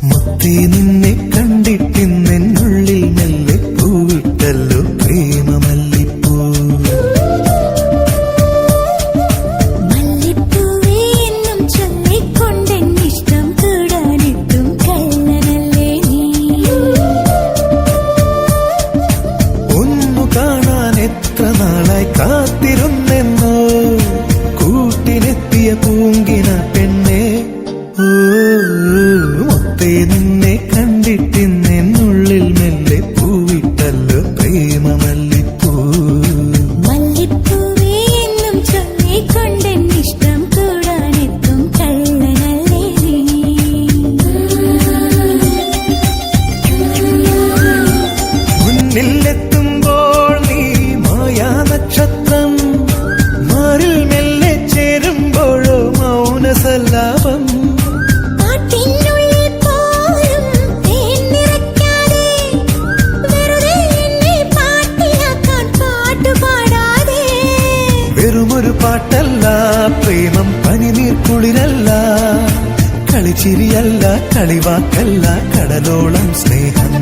മുത്തേ നിന്നെ കണ്ടിട്ടിന്നെന്നുള്ളിൽ മെല്ലെ പൂവിട്ടല്ലോ പ്രേമമല്ലിപ്പൂ. മല്ലിപ്പൂവേ എന്നും ചൊല്ലിക്കൊണ്ടെന്നിഷ്ടം കൂടാനെത്തും കള്ളനല്ലേ നീ. ഒന്നു കാണാൻ എത്ര നാളായി കാത്തിരുന്നെന്നോ കൂട്ടിനെത്തിയ പൂങ്കിന പെണ്ണെ. ഓ മുത്തേ നിന്നെ കണ്ടിട്ടിന്നെന്നുള്ളിൽ മെല്ലെ പൂവിട്ടല്ലോ പ്രേമമല്ലിപ്പൂ. മല്ലിപ്പൂവേ എന്നും ചൊല്ലിക്കൊണ്ടെന്നിഷ്ടം കൂടാനെത്തും കള്ളനല്ലേ നീ. മുന്നിലെത്തുമ്പോൾ നീ മായാ നക്ഷത്രം, മാറിൽ മെല്ലെ ചേരുമ്പോഴോ മൗനസല്ലാപം. കാട്ടിനുള്ളിൽ പോലും തേൻ നിറയ്ക്കാതെ വെറുതെ എന്നെ പാട്ടിലാക്കാൻ പാട്ടുപാടാതെ. വെറുമൊരു പാട്ടല്ല പ്രേമം, പനിനീർ കുളിരല്ല, കളിച്ചിരിയല്ല കളിവാക്കല്ല, കടലോളം സ്നേഹം.